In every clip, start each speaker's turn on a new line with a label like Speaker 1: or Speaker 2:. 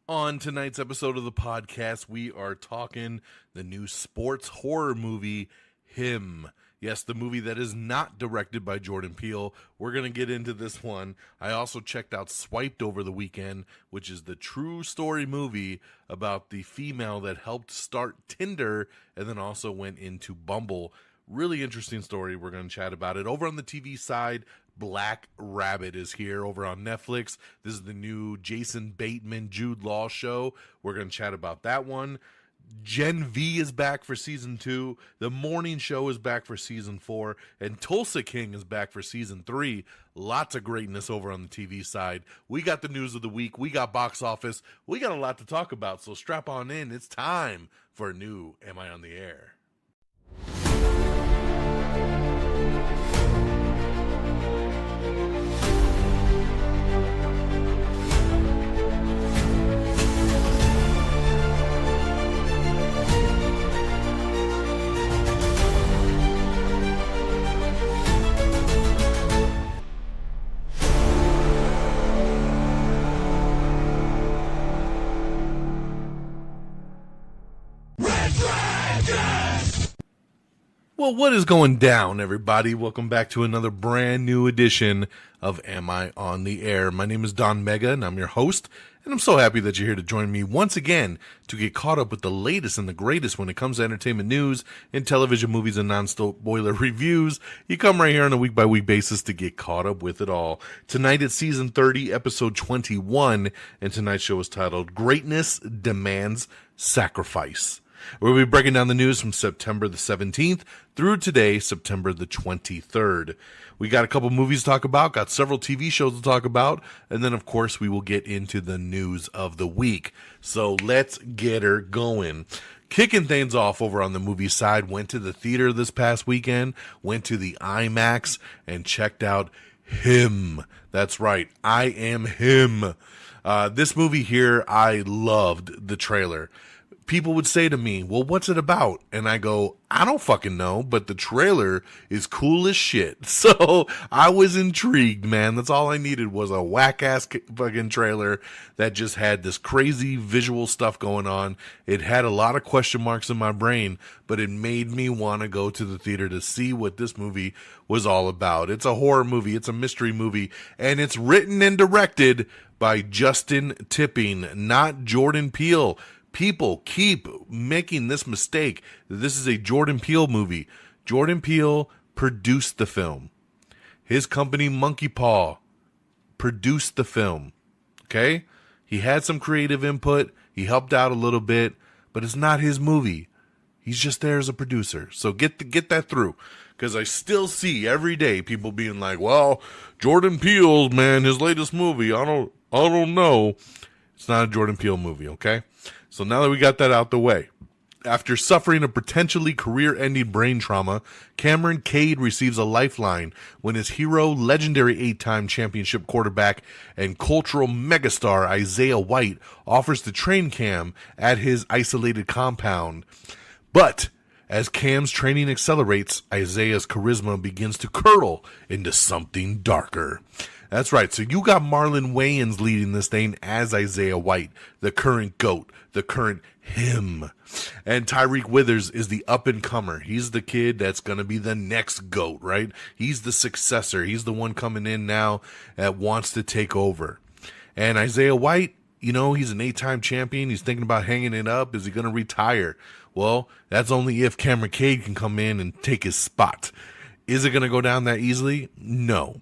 Speaker 1: On tonight's episode of the podcast, we are talking the new sports horror movie, Him. Yes, the movie that is not directed by Jordan Peele. We're going to get into this one. I also checked out Swiped over the weekend, which is the true story movie about the female that helped start Tinder and then also went into Bumble. Really interesting story. We're going to chat about it. Over on the TV side, Black Rabbit is here over on Netflix. This is the new Jason Bateman, Jude Law show. We're going to chat about that one. Gen V is back for season 2. The Morning Show is back for season 4. And Tulsa King is back for season 3. Lots of greatness over on the TV side. We got the news of the week. We got box office. We got a lot to talk about. So strap on in. It's time for a new Am I on the Air? Well, what is going down, everybody? Welcome back to another brand new edition of Am I on the Air? My name is DONMEGA, and I'm your host, and I'm so happy that you're here to join me once again to get caught up with the latest and the greatest when it comes to entertainment news and television, movies, and non-spoiler reviews. You come right here on a week-by-week basis to get caught up with it all. Tonight it's Season 30, Episode 21, and tonight's show is titled Greatness Demands Sacrifice. We'll be breaking down the news from September the 17th through today, September the 23rd. We got a couple movies to talk about, got several TV shows to talk about, and then, of course, we will get into the news of the week. So let's get her going. Kicking things off over on the movie side, went to the theater this past weekend, went to the IMAX, and checked out Him. That's right, I Am Him. This movie here, I loved the trailer. People would say to me, well, what's it about? And I go, I don't fucking know, but the trailer is cool as shit. So I was intrigued, man. That's all I needed was a whack-ass fucking trailer that just had this crazy visual stuff going on. It had a lot of question marks in my brain, but it made me want to go to the theater to see what this movie was all about. It's a horror movie. It's a mystery movie, and it's written and directed by Justin Tipping, not Jordan Peele. People keep making this mistake. This is a Jordan Peele movie. Jordan Peele produced the film. His company, Monkey Paw, produced the film. Okay? He had some creative input. He helped out a little bit, but it's not his movie. He's just there as a producer. So get that through. Because I still see every day people being like, well, Jordan Peele, man, his latest movie, I don't know. It's not a Jordan Peele movie, okay? So now that we got that out the way, after suffering a potentially career-ending brain trauma, Cameron Cade receives a lifeline when his hero, legendary 8-time championship quarterback and cultural megastar Isaiah White offers to train Cam at his isolated compound. But as Cam's training accelerates, Isaiah's charisma begins to curdle into something darker. That's right. So you got Marlon Wayans leading this thing as Isaiah White, the current GOAT, the current Him. And Tyreek Withers is the up-and-comer. He's the kid that's going to be the next GOAT, right? He's the successor. He's the one coming in now that wants to take over. And Isaiah White, you know, he's an 8-time champion. He's thinking about hanging it up. Is he going to retire? Well, that's only if Cameron Cade can come in and take his spot. Is it going to go down that easily? No.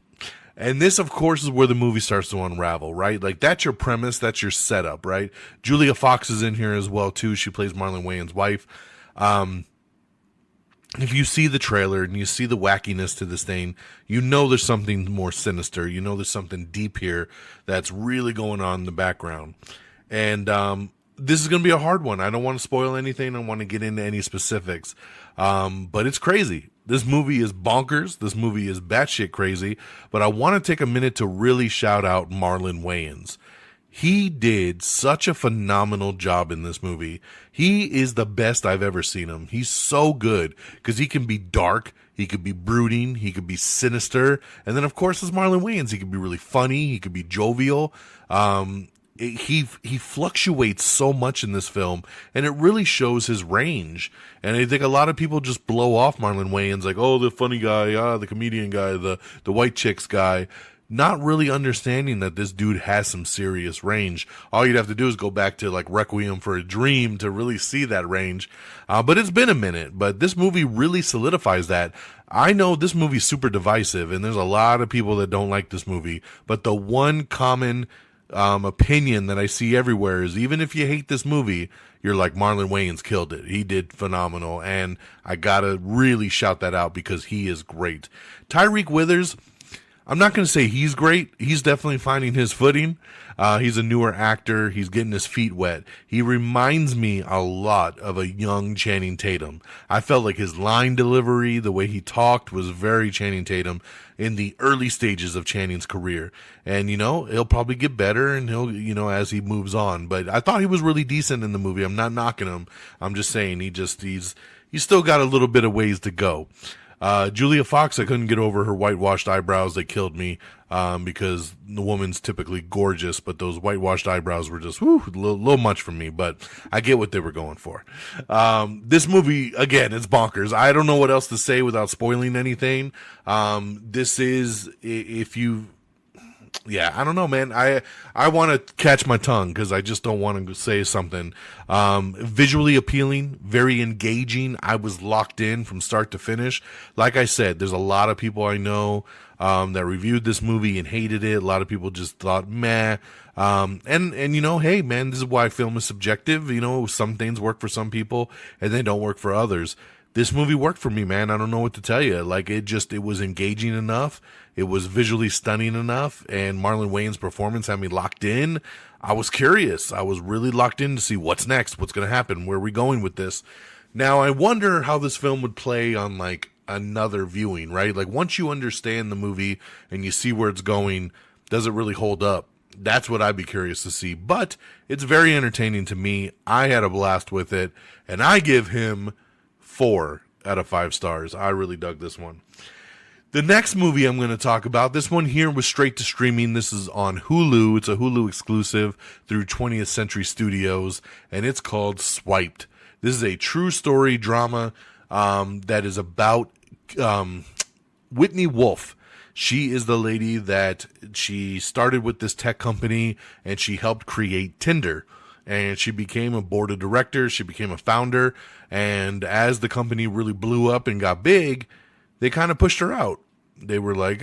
Speaker 1: And this, of course, is where the movie starts to unravel, right? Like, that's your premise. That's your setup, right? Julia Fox is in here as well, too. She plays Marlon Wayans' wife. If you see the trailer and you see the wackiness to this thing, you know there's something more sinister. You know there's something deep here that's really going on in the background. And this is going to be a hard one. I don't want to spoil anything. I don't want to get into any specifics. But it's crazy. This movie is bonkers. This movie is batshit crazy. But I want to take a minute to really shout out Marlon Wayans. He did such a phenomenal job in this movie. He is the best I've ever seen him. He's so good because he can be dark. He could be brooding. He could be sinister. And then, of course, as Marlon Wayans, he could be really funny. He could be jovial. he fluctuates so much in this film, and it really shows his range. And I think a lot of people just blow off Marlon Wayans like, oh, the funny guy, the comedian guy, the white chicks guy, not really understanding that this dude has some serious range. All you'd have to do is go back to like Requiem for a Dream to really see that range. But it's been a minute, but this movie really solidifies that. I know this movie's super divisive, and there's a lot of people that don't like this movie, but the one common opinion that I see everywhere is, even if you hate this movie, you're like, Marlon Wayans killed it. He did phenomenal. And I gotta really shout that out because he is great. Tyreek Withers, I'm not going to say he's great. He's definitely finding his footing. He's a newer actor. He's getting his feet wet. He reminds me a lot of a young Channing Tatum. I felt like his line delivery, the way he talked, was very Channing Tatum in the early stages of Channing's career. And, he'll probably get better, and he'll, as he moves on. But I thought he was really decent in the movie. I'm not knocking him. I'm just saying he's still got a little bit of ways to go. Julia Fox, I couldn't get over her whitewashed eyebrows. They killed me, because the woman's typically gorgeous, but those whitewashed eyebrows were just, a little much for me, but I get what they were going for. This movie, again, it's bonkers. I don't know what else to say without spoiling anything. This is, I don't know, man. I want to catch my tongue because I just don't want to say something. Visually appealing, very engaging. I was locked in from start to finish. Like I said, there's a lot of people I know that reviewed this movie and hated it. A lot of people just thought, meh. And hey, man, this is why film is subjective. Some things work for some people and they don't work for others. This movie worked for me, man. I don't know what to tell you. Like, it was engaging enough. It was visually stunning enough. And Marlon Wayans' performance had me locked in. I was curious. I was really locked in to see what's next, what's going to happen, where are we going with this. Now, I wonder how this film would play on, like, another viewing, right? Like, once you understand the movie and you see where it's going, does it really hold up? That's what I'd be curious to see. But it's very entertaining to me. I had a blast with it. And I give him 4 out of 5 stars. I really dug this one. The next movie I'm going to talk about, this one here was straight to streaming. This is on Hulu. It's a Hulu exclusive through 20th Century Studios, and it's called Swiped. This is a true story drama that is about Whitney Wolfe. She is the lady that she started with this tech company, and she helped create Tinder. And she became a board of directors. She became a founder. And as the company really blew up and got big, they kind of pushed her out. They were like,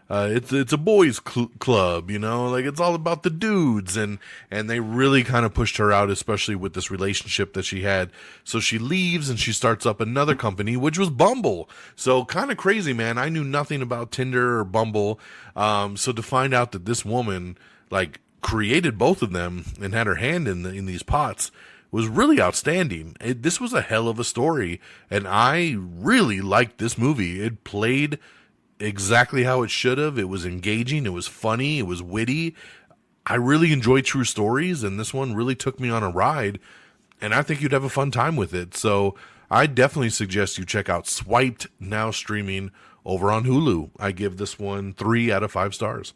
Speaker 1: it's a boys club, like it's all about the dudes. And they really kind of pushed her out, especially with this relationship that she had. So she leaves and she starts up another company, which was Bumble. So kind of crazy, man. I knew nothing about Tinder or Bumble. So to find out that this woman, like, created both of them and had her hand in these pots was really outstanding. This was a hell of a story, and I really liked this movie. It played exactly how it should have. It was engaging, it was funny, it was witty. I really enjoy true stories, and this one really took me on a ride, and I think you'd have a fun time with it. So I definitely suggest you check out Swiped, now streaming over on Hulu. I give this one 3 out of 5 stars.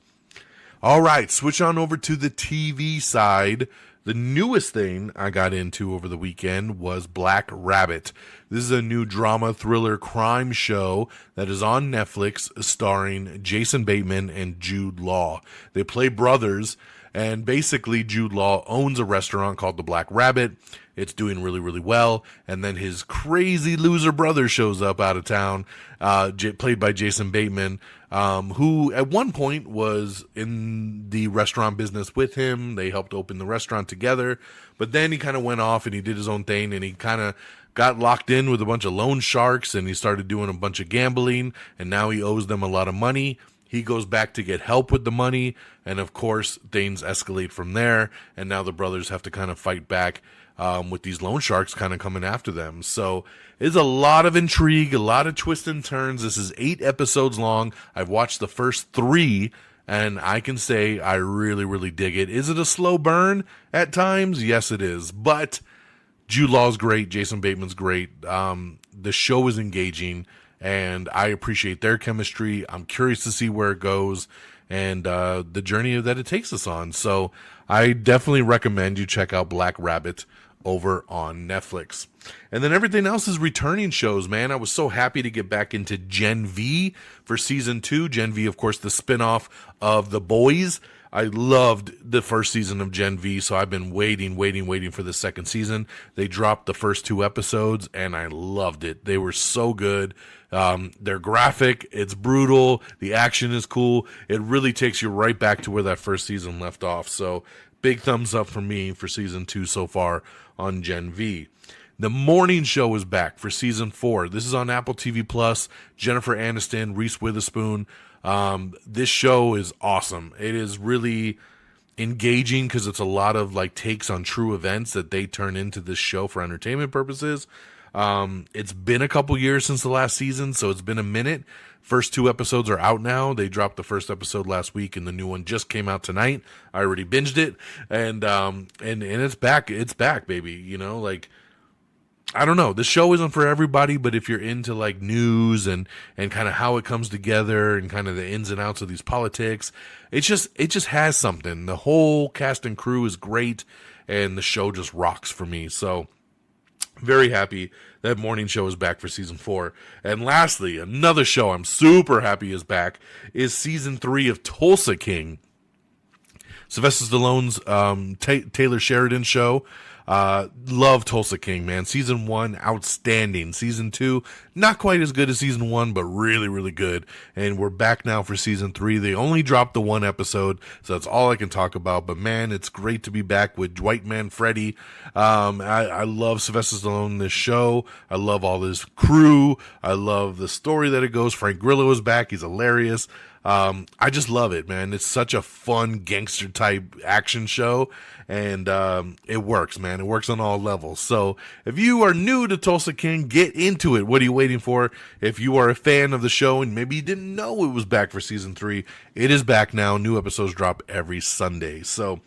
Speaker 1: All right, switch on over to the TV side. The newest thing I got into over the weekend was Black Rabbit. This is a new drama, thriller, crime show that is on Netflix, starring Jason Bateman and Jude Law. They play brothers, and basically Jude Law owns a restaurant called the Black Rabbit. It's doing really, really well. And then his crazy loser brother shows up out of town, played by Jason Bateman, who at one point was in the restaurant business with him. They helped open the restaurant together. But then he kind of went off and he did his own thing, and he kind of got locked in with a bunch of loan sharks, and he started doing a bunch of gambling, and now he owes them a lot of money. He goes back to get help with the money, and of course, things escalate from there, and now the brothers have to kind of fight back with these loan sharks kind of coming after them. So it's a lot of intrigue, a lot of twists and turns. This is 8 episodes long. I've watched the first 3, and I can say I really, really dig it. Is it a slow burn at times? Yes, it is. But Jude Law's great. Jason Bateman's great. The show is engaging, and I appreciate their chemistry. I'm curious to see where it goes. and the journey that it takes us on. So I definitely recommend you check out Black Rabbit over on Netflix. And then everything else is returning shows, man. I was so happy to get back into Gen V for season 2. Gen V, of course, the spinoff of The Boys. I loved the first season of Gen V, so I've been waiting for the second season. They dropped the first 2 episodes, and I loved it. They were so good. They're graphic. It's brutal. The action is cool. It really takes you right back to where that first season left off. So big thumbs up for me for season 2 so far on Gen V. The Morning Show is back for season 4. This is on Apple TV Plus. Jennifer Aniston, Reese Witherspoon. This show is awesome. It is really engaging because it's a lot of like takes on true events that they turn into this show for entertainment purposes. It's been a couple years since the last season, so it's been a minute. First 2 episodes are out now. They dropped the first episode last week, and the new one just came out tonight. I already binged it, and it's back. It's back, baby. You know, like, I don't know. The show isn't for everybody, but if you're into like news and kind of how it comes together and kind of the ins and outs of these politics, it just has something. The whole cast and crew is great, and the show just rocks for me. So very happy that Morning Show is back for season 4. And lastly, another show I'm super happy is back is season 3 of Tulsa King. Sylvester Stallone's Taylor Sheridan show. Love Tulsa King, man. Season 1, outstanding. Season 2, not quite as good as season 1, but really, really good. And we're back now for season 3. They only dropped the 1 episode, so that's all I can talk about. But man, it's great to be back with Dwight Manfredi. I love Sylvester Stallone in this show. I love all this crew. I love the story that it goes. Frank Grillo is back. He's hilarious. I just love it, man. It's such a fun gangster type action show, and it works, man. It works on all levels. So if you are new to Tulsa King, get into it. What are you waiting for? If you are a fan of the show and maybe you didn't know it was back for season 3, it is back now. New episodes drop every Sunday. So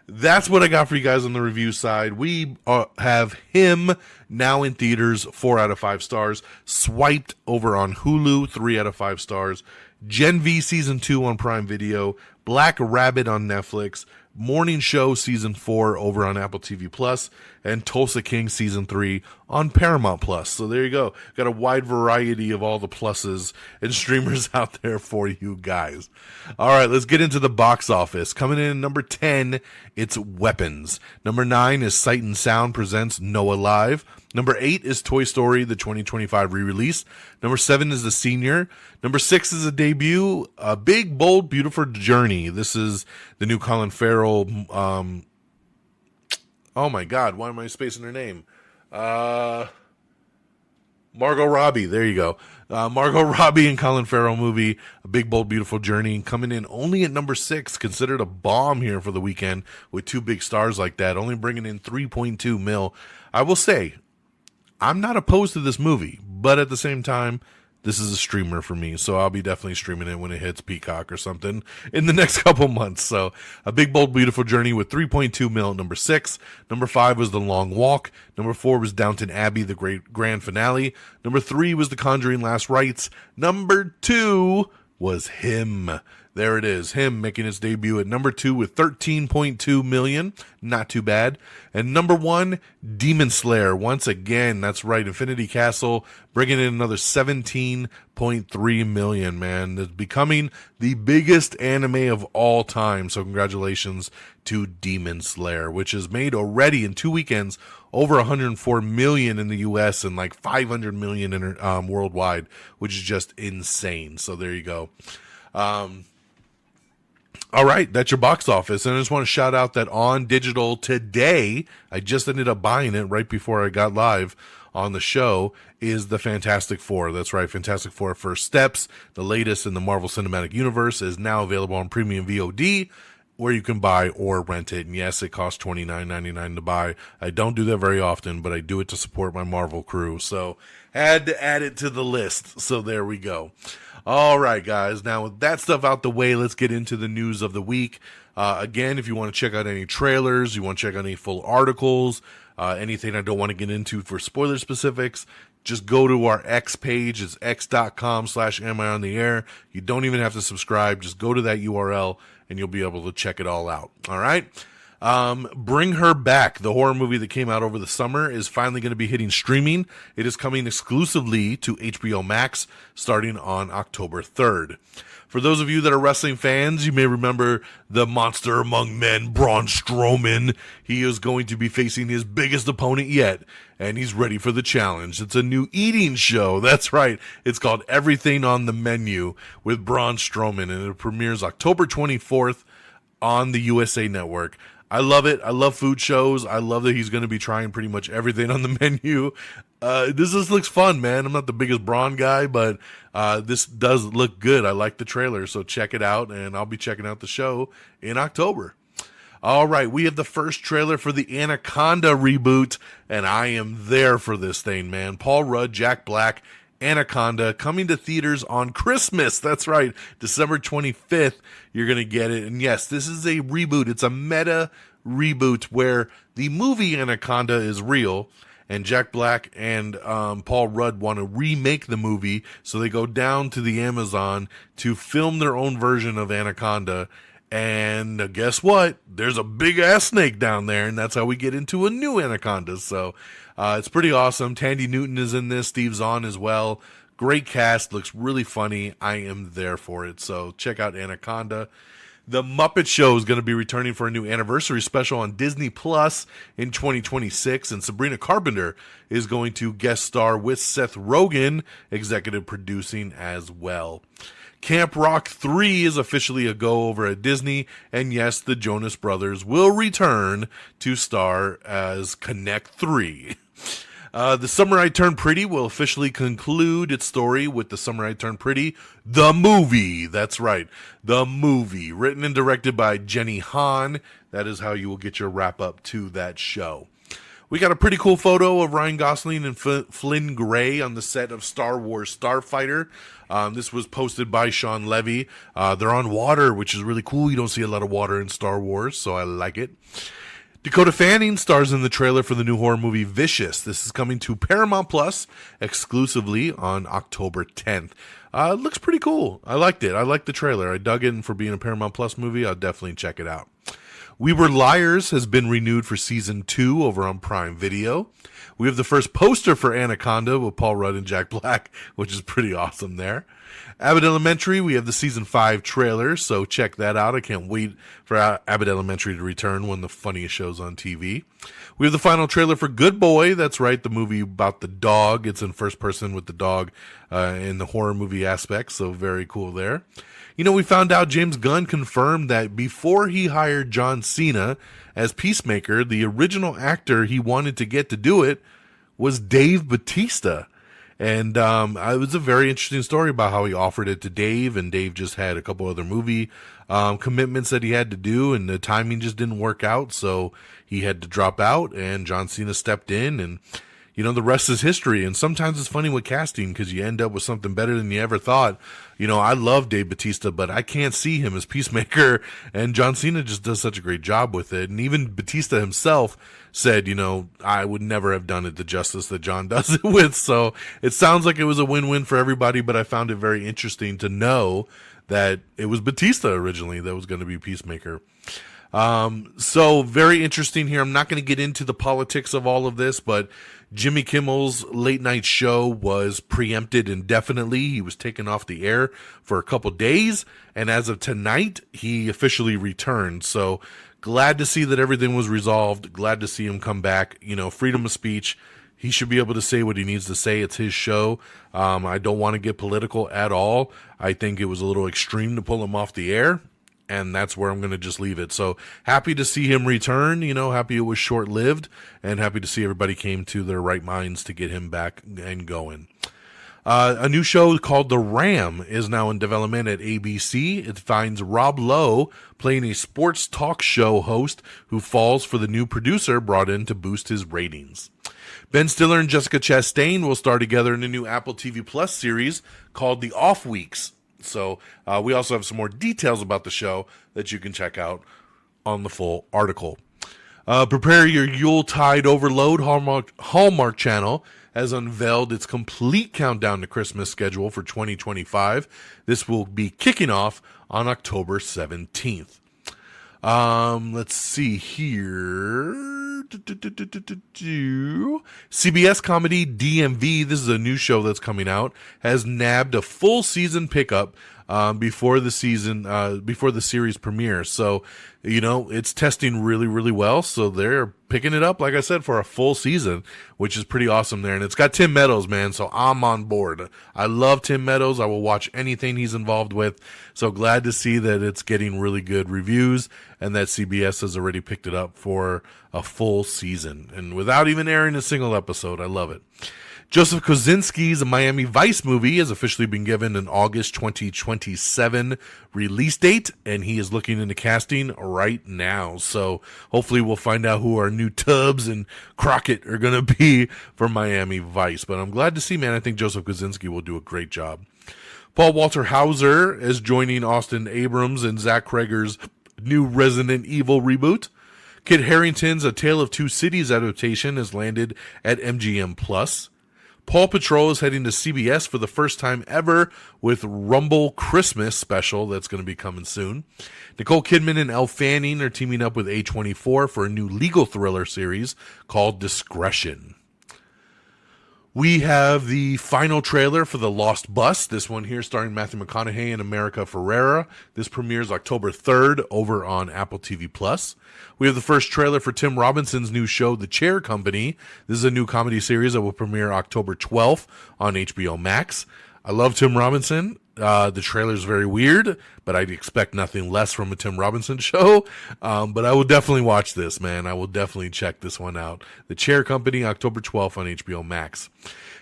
Speaker 1: that's what I got for you guys on the review side. We have Him now in theaters, 4 out of 5 stars. Swiped over on Hulu, 3 out of 5 stars. Gen V Season 2 on Prime Video, Black Rabbit on Netflix, Morning Show Season 4 over on Apple TV Plus, and Tulsa King Season 3 on Paramount Plus. So there you go. Got a wide variety of all the pluses and streamers out there for you guys. All right, let's get into the box office. Coming in at number 10, it's Weapons. Number 9 is Sight and Sound presents Noah Live. Number 8 is Toy Story, the 2025 re-release. Number 7 is The Senior. Number 6 is a debut, A Big, Bold, Beautiful Journey. This is the new Colin Farrell. Oh my God, why am I spacing her name? Margot Robbie. There you go. Margot Robbie and Colin Farrell movie, A Big, Bold, Beautiful Journey, coming in only at number 6, considered a bomb here for the weekend with 2 big stars like that, only bringing in 3.2 mil. I will say, I'm not opposed to this movie, but at the same time, this is a streamer for me, so I'll be definitely streaming it when it hits Peacock or something in the next couple months. So, A Big, Bold, Beautiful Journey with 3.2 mil at number 6. Number 5 was The Long Walk. Number 4 was Downton Abbey, the great grand finale. Number 3 was The Conjuring Last Rites. Number 2 was Him. There it is. Him making its debut at number 2 with 13.2 million. Not too bad. And number 1, Demon Slayer. Once again, that's right. Infinity Castle bringing in another 17.3 million, man. It's becoming the biggest anime of all time. So congratulations to Demon Slayer, which has made already in 2 weekends over 104 million in the US and like 500 million in, worldwide, which is just insane. So there you go. All right, that's your box office. And I just want to shout out that on digital today, I just ended up buying it right before I got live on the show, is the Fantastic Four. That's right, Fantastic Four First Steps, the latest in the Marvel Cinematic Universe, is now available on premium VOD, where you can buy or rent it. And yes, it costs $29.99 to buy. I don't do that very often, but I do it to support my Marvel crew. So had to add it to the list. So there we go. All right, guys. Now, with that stuff out the way, let's get into the news of the week. Again, if you want to check out any trailers, you want to check out any full articles, anything I don't want to get into for spoiler specifics, just go to our X page. It's x.com/am I on the air. You don't even have to subscribe. Just go to that URL and you'll be able to check it all out. All right. Bring Her Back, the horror movie that came out over the summer, is finally going to be hitting streaming. It is coming exclusively to HBO Max starting on October 3rd. For those of you that are wrestling fans, you may remember the monster among men, Braun Strowman. He is going to be facing his biggest opponent yet, and he's ready for the challenge. It's a new eating show. That's right. It's called Everything on the Menu with Braun Strowman, and it premieres October 24th on the USA Network. I love it. I love food shows. I love that he's going to be trying pretty much everything on the menu. This just looks fun, man. I'm not the biggest Braun guy, but this does look good. I like the trailer, so check it out, and I'll be checking out the show in October. All right, we have the first trailer for the Anaconda reboot, and I am there for this thing, man. Paul Rudd, Jack Black, Anaconda, coming to theaters on Christmas. That's right, December 25th, you're going to get it. And yes, this is a reboot. It's a meta reboot where the movie Anaconda is real, and Jack Black and Paul Rudd want to remake the movie, so they go down to the Amazon to film their own version of Anaconda. And guess what? There's a big-ass snake down there, and that's how we get into a new Anaconda. So it's pretty awesome. Tandy Newton is in this. Steve Zahn as well. Great cast. Looks really funny. I am there for it. So check out Anaconda. The Muppet Show is going to be returning for a new anniversary special on Disney Plus in 2026, and Sabrina Carpenter is going to guest star with Seth Rogen, executive producing as well. Camp Rock 3 is officially a go over at Disney, and yes, the Jonas Brothers will return to star as Connect 3. The Summer I Turned Pretty will officially conclude its story with The Summer I Turned Pretty, the movie. That's right, the movie. Written and directed by Jenny Han. That is how you will get your wrap-up to that show. We got a pretty cool photo of Ryan Gosling and Flynn Gray on the set of Star Wars Starfighter. This was posted by Sean Levy. They're on water, which is really cool. You don't see a lot of water in Star Wars, so I like it. Dakota Fanning stars in the trailer for the new horror movie Vicious. This is coming to Paramount Plus exclusively on October 10th. It looks pretty cool. I liked it. I liked the trailer. I dug in for being a Paramount Plus movie. I'll definitely check it out. We Were Liars has been renewed for season 2 over on Prime Video. We have the first poster for Anaconda with Paul Rudd and Jack Black, which is pretty awesome there. Abbott Elementary, we have the season 5 trailer, so check that out. I can't wait for Abbott Elementary to return, one of the funniest shows on TV. We have the final trailer for Good Boy. That's right, the movie about the dog. It's in first person with the dog in the horror movie aspect, so very cool there. You know, we found out James Gunn confirmed that before he hired John Cena as Peacemaker, the original actor he wanted to get to do it was Dave Bautista. And it was a very interesting story about how he offered it to Dave, and Dave just had a couple other movie commitments that he had to do, and the timing just didn't work out, so he had to drop out, and John Cena stepped in, and you know, the rest is history. And sometimes it's funny with casting because you end up with something better than you ever thought. You know, I love Dave Bautista, but I can't see him as Peacemaker. And John Cena just does such a great job with it. And even Bautista himself said, you know, I would never have done it the justice that John does it with. So it sounds like it was a win-win for everybody, but I found it very interesting to know that it was Bautista originally that was going to be Peacemaker. So very interesting here. I'm not going to get into the politics of all of this, but Jimmy Kimmel's late night show was preempted indefinitely. He was taken off the air for a couple days, and as of tonight, he officially returned. So glad to see that everything was resolved. Glad to see him come back. You know, freedom of speech. He should be able to say what he needs to say. It's his show. I don't want to get political at all. I think it was a little extreme to pull him off the air. And that's where I'm going to just leave it. So happy to see him return, you know, happy it was short-lived, and happy to see everybody came to their right minds to get him back and going. A new show called The Ram is now in development at ABC. It finds Rob Lowe playing a sports talk show host who falls for the new producer brought in to boost his ratings. Ben Stiller and Jessica Chastain will star together in a new Apple TV Plus series called The Off Weeks. So we also have some more details about the show that you can check out on the full article. Prepare your Yuletide overload. Hallmark Channel has unveiled its complete countdown to Christmas schedule for 2025. This will be kicking off on October 17th. Let's see here. CBS comedy DMV, this is a new show that's coming out, has nabbed a full season pickup before the series premiere. So, it's testing really, really well. So they're picking it up, like I said, for a full season, which is pretty awesome there. And it's got Tim Meadows, man. So I'm on board. I love Tim Meadows. I will watch anything he's involved with. So glad to see that it's getting really good reviews and that CBS has already picked it up for a full season. And without even airing a single episode, I love it. Joseph Kosinski's Miami Vice movie has officially been given an August 2027 release date, and he is looking into casting right now. So hopefully we'll find out who our new Tubbs and Crockett are going to be for Miami Vice. But I'm glad to see, man, I think Joseph Kosinski will do a great job. Paul Walter Hauser is joining Austin Abrams and Zach Cregger's new Resident Evil reboot. Kit Harington's A Tale of Two Cities adaptation has landed at MGM+. Paw Patrol is heading to CBS for the first time ever with Rumble Christmas special that's going to be coming soon. Nicole Kidman and Elle Fanning are teaming up with A24 for a new legal thriller series called Discretion. We have the final trailer for The Lost Bus. This one here starring Matthew McConaughey and America Ferrera. This premieres October 3rd over on Apple TV+. We have the first trailer for Tim Robinson's new show, The Chair Company. This is a new comedy series that will premiere October 12th on HBO Max. I love Tim Robinson. The trailer is very weird, but I'd expect nothing less from a Tim Robinson show. But I will definitely watch this, man. I will definitely check this one out. The Chair Company, October 12th on HBO Max.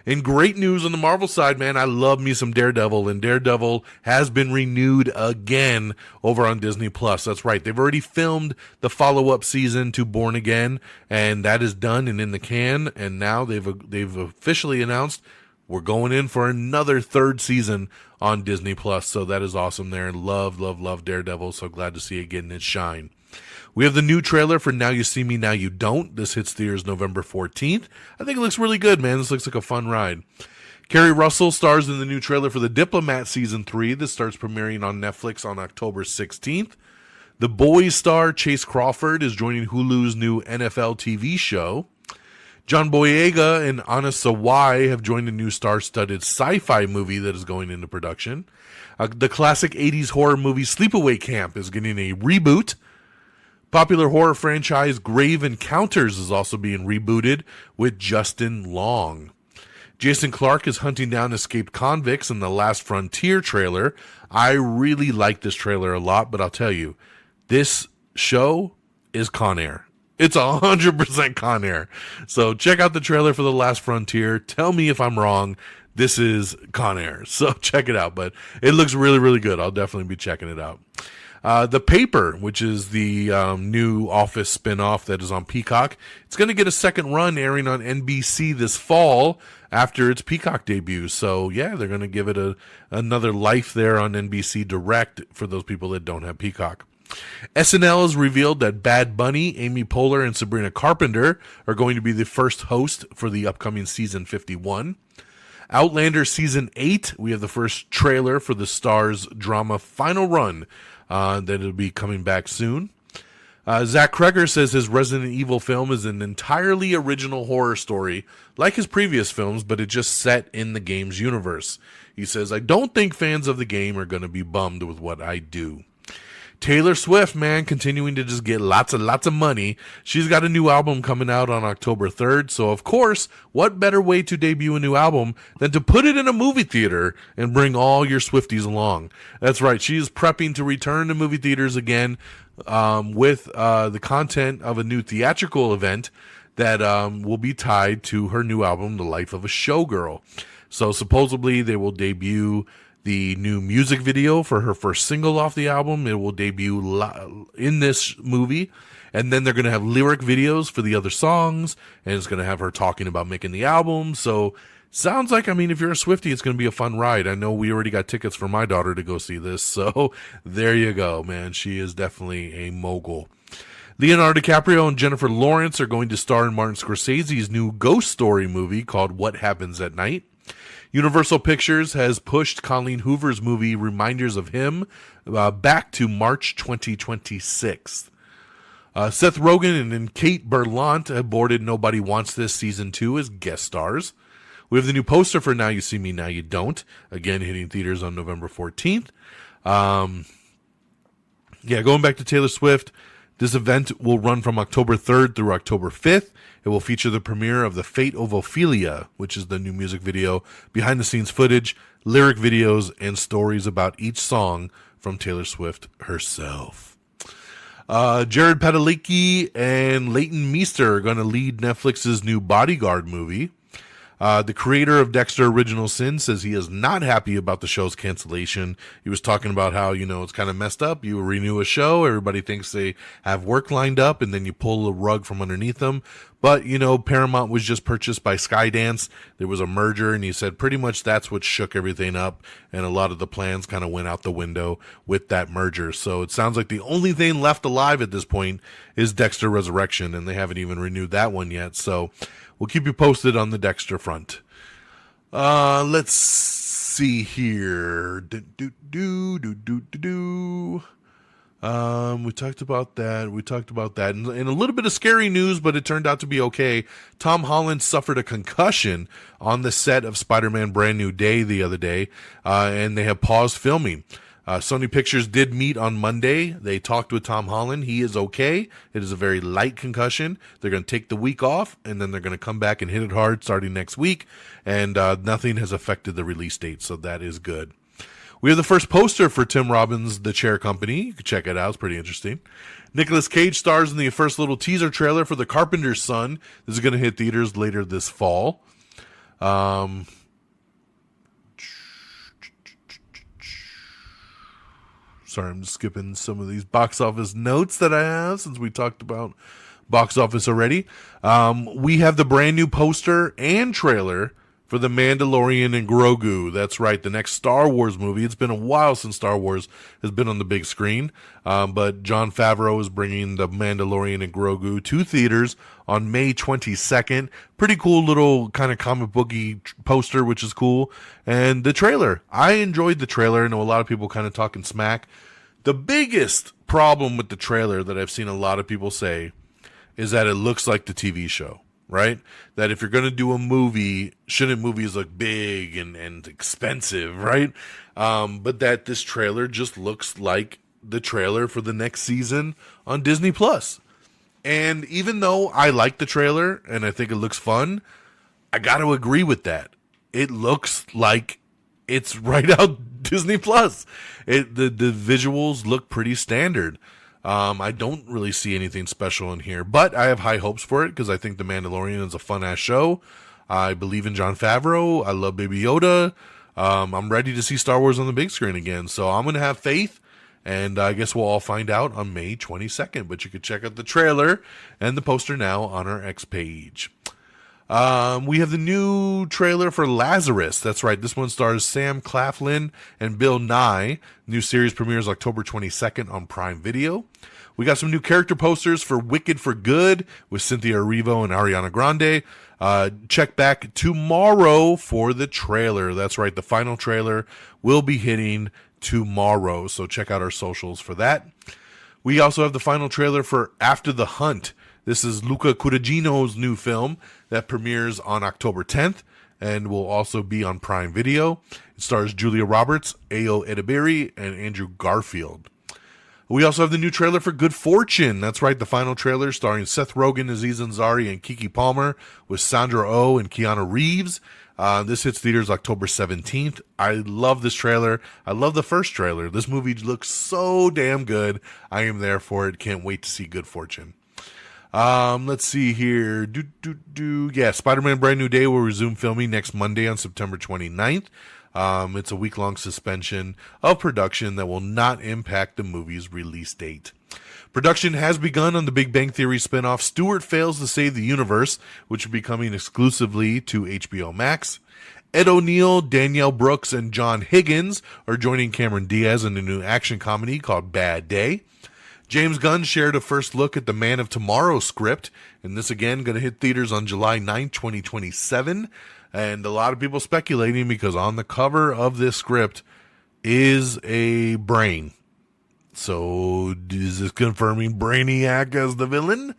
Speaker 1: And great news on the Marvel side, man. I love me some Daredevil, and Daredevil has been renewed again over on Disney+. That's right. They've already filmed the follow-up season to Born Again, and that is done and in the can. And now they've officially announced we're going in for another third season on Disney+. So that is awesome there. Love, love, love Daredevil. So glad to see it getting its shine. We have the new trailer for Now You See Me, Now You Don't. This hits theaters November 14th. I think it looks really good, man. This looks like a fun ride. Kerry Russell stars in the new trailer for The Diplomat Season 3. This starts premiering on Netflix on October 16th. The Boys star Chase Crawford is joining Hulu's new NFL TV show. John Boyega and Anna Sawai have joined a new star-studded sci-fi movie that is going into production. The classic 80s horror movie Sleepaway Camp is getting a reboot. Popular horror franchise Grave Encounters is also being rebooted with Justin Long. Jason Clarke is hunting down escaped convicts in The Last Frontier trailer. I really like this trailer a lot, but I'll tell you, this show is Con Air. It's 100% Con Air. So check out the trailer for The Last Frontier. Tell me if I'm wrong. This is Con Air. So check it out. But it looks really, really good. I'll definitely be checking it out. The Paper, which is the new Office spinoff that is on Peacock, it's going to get a second run airing on NBC this fall after its Peacock debut. So, yeah, they're going to give it another life there on NBC Direct for those people that don't have Peacock. SNL has revealed that Bad Bunny, Amy Poehler, and Sabrina Carpenter are going to be the first host for the upcoming season 51. Outlander Season 8, we have the first trailer for the Starz drama Final Run that will be coming back soon. Zach Cregger says his Resident Evil film is an entirely original horror story, like his previous films, but it's just set in the game's universe. He says, I don't think fans of the game are going to be bummed with what I do. Taylor Swift, man, continuing to just get lots of money. She's got a new album coming out on October 3rd. So, of course, what better way to debut a new album than to put it in a movie theater and bring all your Swifties along? That's right. She is prepping to return to movie theaters again with the content of a new theatrical event that will be tied to her new album, The Life of a Showgirl. So, supposedly, they will debut the new music video for her first single off the album. It will debut in this movie. And then they're going to have lyric videos for the other songs. And it's going to have her talking about making the album. So sounds like, I mean, if you're a Swiftie, it's going to be a fun ride. I know we already got tickets for my daughter to go see this. So there you go, man. She is definitely a mogul. Leonardo DiCaprio and Jennifer Lawrence are going to star in Martin Scorsese's new Ghost Story movie called What Happens at Night. Universal Pictures has pushed Colleen Hoover's movie Reminders of Him back to March 2026. Seth Rogen and Kate Berlant have boarded Nobody Wants This Season 2 as guest stars. We have the new poster for Now You See Me, Now You Don't, again hitting theaters on November 14th. Going back to Taylor Swift, this event will run from October 3rd through October 5th. It will feature the premiere of The Fate of Ophelia, which is the new music video, behind-the-scenes footage, lyric videos, and stories about each song from Taylor Swift herself. Jared Padalecki and Leighton Meester are going to lead Netflix's new Bodyguard movie. The creator of Dexter Original Sin says he is not happy about the show's cancellation. He was talking about how, it's kind of messed up. You renew a show, everybody thinks they have work lined up, and then you pull the rug from underneath them. But, Paramount was just purchased by Skydance. There was a merger, and he said pretty much that's what shook everything up, and a lot of the plans kind of went out the window with that merger. So it sounds like the only thing left alive at this point is Dexter Resurrection, and they haven't even renewed that one yet. So we'll keep you posted on the Dexter front. Let's see here. We talked about that. And a little bit of scary news, but it turned out to be okay. Tom Holland suffered a concussion on the set of Spider-Man Brand New Day the other day, and they have paused filming. Sony Pictures did meet on Monday. They talked with Tom Holland. He is okay. It is a very light concussion. They're going to take the week off, and then they're going to come back and hit it hard starting next week. And nothing has affected the release date, so that is good. We have the first poster for Tim Robbins' The Chair Company. You can check it out. It's pretty interesting. Nicolas Cage stars in the first little teaser trailer for The Carpenter's Son. This is going to hit theaters later this fall. Sorry, I'm just skipping some of these box office notes that I have since we talked about box office already. We have the brand new poster and trailer for The Mandalorian and Grogu. That's right, the next Star Wars movie. It's been a while since Star Wars has been on the big screen, but Jon Favreau is bringing The Mandalorian and Grogu to theaters on May 22nd. Pretty cool little kind of comic booky poster, which is cool. And the trailer. I enjoyed the trailer. I know a lot of people kind of talking smack. The biggest problem with the trailer that I've seen a lot of people say is that it looks like the TV show. Right? That if you're going to do a movie, shouldn't movies look big and expensive, right? But that this trailer just looks like the trailer for the next season on Disney Plus. And even though I like the trailer and I think it looks fun, I got to agree with that. It looks like it's right out Disney Plus. The visuals look pretty standard. I don't really see anything special in here, but I have high hopes for it because I think The Mandalorian is a fun-ass show. I believe in Jon Favreau. I love Baby Yoda. I'm ready to see Star Wars on the big screen again, so I'm going to have faith, and I guess we'll all find out on May 22nd, but you can check out the trailer and the poster now on our X page. We have the new trailer for Lazarus. That's right. This one stars Sam Claflin and Bill Nye. New series premieres October 22nd on Prime Video. We got some new character posters for Wicked for Good with Cynthia Erivo and Ariana Grande. Check back tomorrow for the trailer. That's right. The final trailer will be hitting tomorrow. So check out our socials for that. We also have the final trailer for After the Hunt. This is Luca Guadagnino's new film that premieres on October 10th and will also be on Prime Video. It stars Julia Roberts, Ayo Edebiri, and Andrew Garfield. We also have the new trailer for Good Fortune. That's right, the final trailer starring Seth Rogen, Aziz Ansari, and Keke Palmer with Sandra Oh and Keanu Reeves. This hits theaters October 17th. I love this trailer. I love the first trailer. This movie looks so damn good. I am there for it. Can't wait to see Good Fortune. Let's see here. Yeah, Spider-Man Brand New Day will resume filming next Monday on September 29th. It's a week-long suspension of production that will not impact the movie's release date. Production has begun on the Big Bang Theory spinoff Stuart Fails to Save the Universe, which will be coming exclusively to HBO Max. Ed O'Neill, Danielle Brooks, and John Higgins are joining Cameron Diaz in a new action comedy called Bad Day. James Gunn shared a first look at the Man of Tomorrow script, and this again going to hit theaters on July 9th, 2027. And a lot of people speculating because on the cover of this script is a brain. So is this confirming Brainiac as the villain?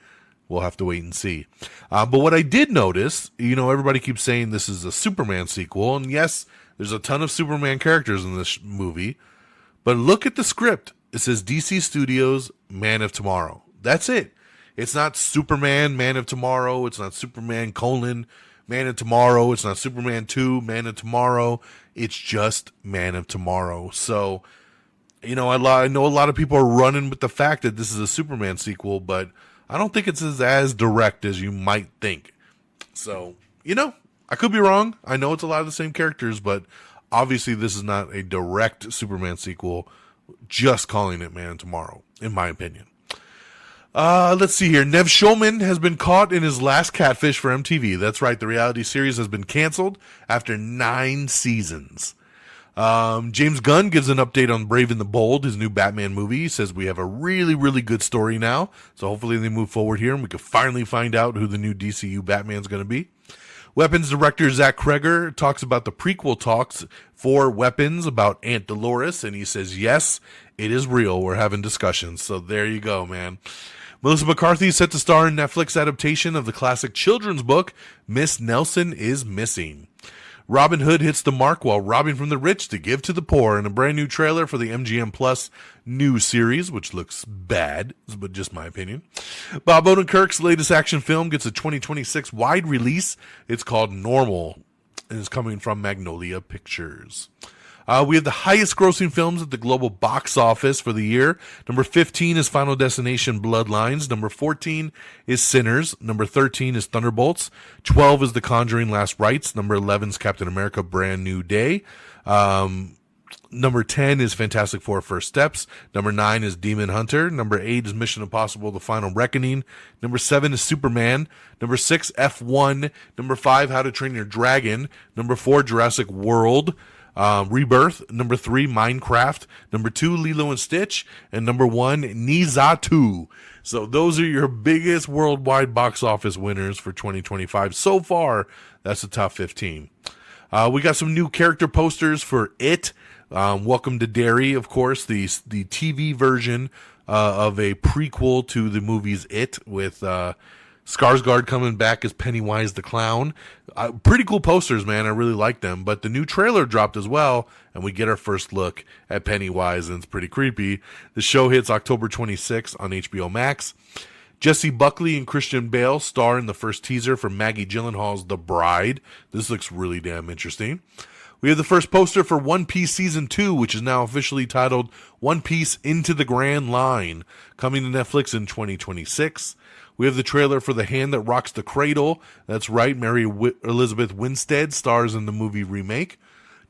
Speaker 1: We'll have to wait and see. But what I did notice, everybody keeps saying this is a Superman sequel. And yes, there's a ton of Superman characters in this movie. But look at the script. It says DC Studios, Man of Tomorrow. That's it. It's not Superman, Man of Tomorrow. It's not Superman, Man of Tomorrow. It's not Superman 2, Man of Tomorrow. It's just Man of Tomorrow. So, I know a lot of people are running with the fact that this is a Superman sequel, but I don't think it's as direct as you might think. So, I could be wrong. I know it's a lot of the same characters, but obviously this is not a direct Superman sequel, just calling it Man of Tomorrow, in my opinion. Let's see here. Nev Schulman has been caught in his last catfish for MTV. That's right. The reality series has been canceled after 9 seasons. James Gunn gives an update on Brave and the Bold, his new Batman movie. He says we have a really, really good story now. So hopefully they move forward here and we can finally find out who the new DCU Batman's going to be. Weapons director Zach Kreger talks about the prequel talks for Weapons about Aunt Dolores. And he says, yes, it is real. We're having discussions. So there you go, man. Melissa McCarthy is set to star in Netflix adaptation of the classic children's book, Miss Nelson is Missing. Robin Hood hits the mark while robbing from the rich to give to the poor in a brand new trailer for the MGM Plus new series, which looks bad, but just my opinion. Bob Odenkirk's latest action film gets a 2026 wide release. It's called Normal and is coming from Magnolia Pictures. We have the highest grossing films at the global box office for the year. Number 15 is Final Destination Bloodlines. Number 14 is Sinners. Number 13 is Thunderbolts. 12 is The Conjuring Last Rites. Number 11 is Captain America Brand New Day. Number 10 is Fantastic Four First Steps. Number 9 is Demon Hunter. Number 8 is Mission Impossible The Final Reckoning. Number 7 is Superman. Number 6, F1. Number 5, How to Train Your Dragon. Number 4, Jurassic World. Rebirth. Number 3, Minecraft. Number 2, Lilo and Stitch. And number 1, Nizatu. So those are your biggest worldwide box office winners for 2025. So far, that's the top 15. We got some new character posters for It. Welcome to Derry, of course, the TV version of a prequel to the movies It with Skarsgård coming back as Pennywise the Clown. Pretty cool posters, man. I really like them. But the new trailer dropped as well, and we get our first look at Pennywise, and it's pretty creepy. The show hits October 26th on HBO Max. Jessie Buckley and Christian Bale star in the first teaser for Maggie Gyllenhaal's The Bride. This looks really damn interesting. We have the first poster for One Piece Season 2, which is now officially titled One Piece Into the Grand Line, coming to Netflix in 2026. We have the trailer for The Hand That Rocks the Cradle. That's right, Mary Elizabeth Winstead stars in the movie remake.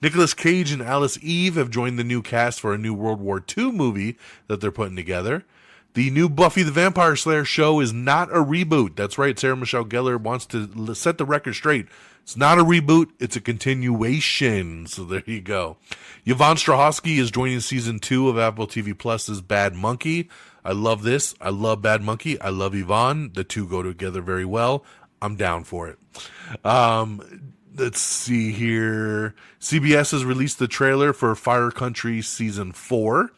Speaker 1: Nicolas Cage and Alice Eve have joined the new cast for a new World War II movie that they're putting together. The new Buffy the Vampire Slayer show is not a reboot. That's right, Sarah Michelle Gellar wants to set the record straight. It's not a reboot, it's a continuation. So there you go. Yvonne Strahovski is joining season 2 of Apple TV Plus's Bad Monkey. I love this. I love Bad Monkey. I love Yvonne. The two go together very well. I'm down for it. Let's see here. CBS has released the trailer for Fire Country Season 4.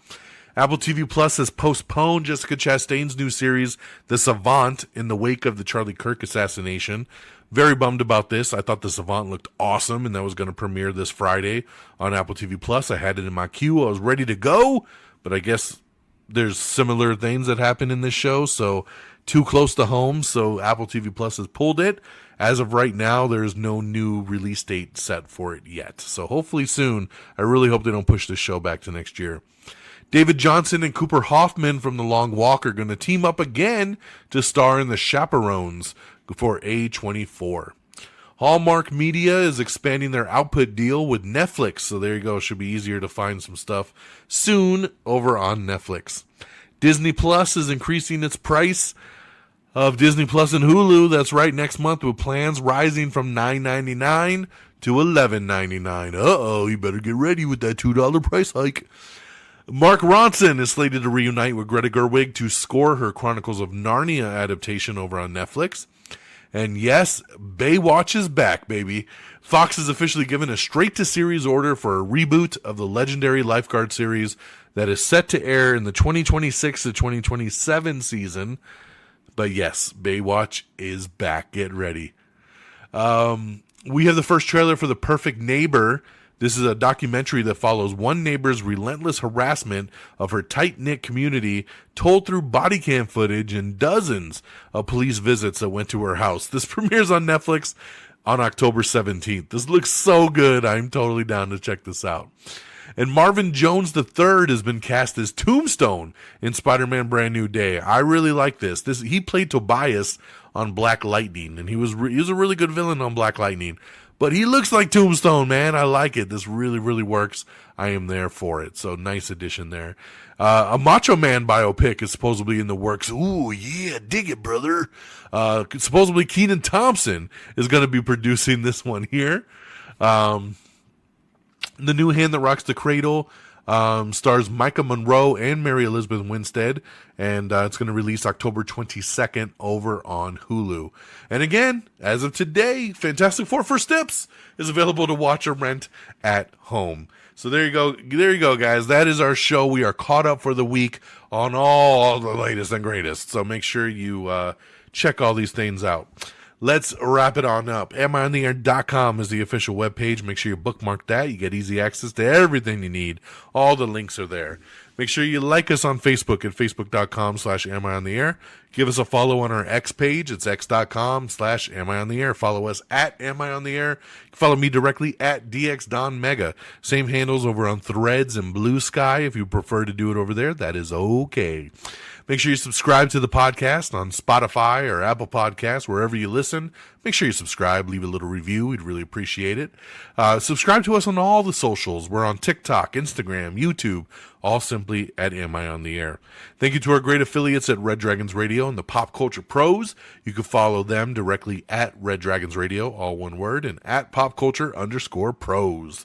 Speaker 1: Apple TV Plus has postponed Jessica Chastain's new series, The Savant, in the wake of the Charlie Kirk assassination. Very bummed about this. I thought The Savant looked awesome, and that was going to premiere this Friday on Apple TV Plus. I had it in my queue. I was ready to go, but I guess there's similar things that happen in this show, so too close to home, so Apple TV Plus has pulled it. As of right now, there's no new release date set for it yet, so hopefully soon. I really hope they don't push this show back to next year. David Johnson and Cooper Hoffman from The Long Walk are going to team up again to star in The Chaperones for A24. Hallmark Media is expanding their output deal with Netflix, so there you go. Should be easier to find some stuff soon over on Netflix. Disney Plus is increasing its price of Disney Plus and Hulu. That's right, next month, with plans rising from $9.99 to $11.99. Uh-oh, you better get ready with that $2 price hike. Mark Ronson is slated to reunite with Greta Gerwig to score her Chronicles of Narnia adaptation over on Netflix. And yes, Baywatch is back, baby. Fox has officially given a straight-to-series order for a reboot of the legendary Lifeguard series that is set to air in the 2026 to 2027 season. But yes, Baywatch is back. Get ready. We have the first trailer for The Perfect Neighbor. This is a documentary that follows one neighbor's relentless harassment of her tight-knit community, told through body cam footage and dozens of police visits that went to her house. This premieres on Netflix on October 17th. This looks so good. I'm totally down to check this out. And Marvin Jones III has been cast as Tombstone in Spider-Man Brand New Day. I really like this. He played Tobias on Black Lightning, and he was a really good villain on Black Lightning. But he looks like Tombstone, man. I like it. This really, really works. I am there for it. So nice addition there. A Macho Man biopic is supposedly in the works. Ooh, yeah, dig it, brother. Supposedly Kenan Thompson is going to be producing this one here. The New Hand That Rocks the Cradle stars Micah Monroe and Mary Elizabeth Winstead, and it's going to release October 22nd over on Hulu. And again, as of today, Fantastic Four First Steps is available to watch or rent at home. So there you go, guys. That is our show. We are caught up for the week on all the latest and greatest. So make sure you check all these things out. Let's wrap it on up. AmIOnTheAir.com is the official webpage. Make sure you bookmark that. You get easy access to everything you need. All the links are there. Make sure you like us on Facebook at facebook.com/AmIOnTheAir. Give us a follow on our X page. It's x.com/AmIOnTheAir. Follow us at AmIOnTheAir. You can follow me directly at DXDonMega. Same handles over on Threads and Blue Sky. If you prefer to do it over there, that is okay. Make sure you subscribe to the podcast on Spotify or Apple Podcasts, wherever you listen. Make sure you subscribe, leave a little review. We'd really appreciate it. Subscribe to us on all the socials. We're on TikTok, Instagram, YouTube, all simply at Am I on the Air. Thank you to our great affiliates at Red Dragons Radio and the Pop Culture Pros. You can follow them directly at Red Dragons Radio, all one word, and at PopCulture_Pros.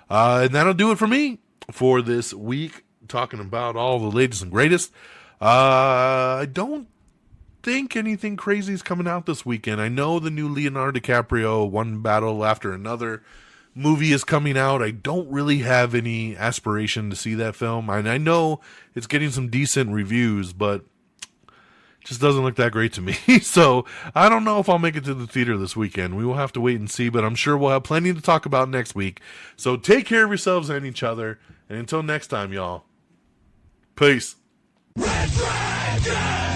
Speaker 1: And that'll do it for me for this week, talking about all the latest and greatest. I don't think anything crazy is coming out this weekend. I know the new Leonardo DiCaprio One Battle After Another movie is coming out. I don't really have any aspiration to see that film. And I know it's getting some decent reviews, but it just doesn't look that great to me. So I don't know if I'll make it to the theater this weekend. We will have to wait and see, but I'm sure we'll have plenty to talk about next week. So take care of yourselves and each other. And until next time, y'all, peace. Red Dragon!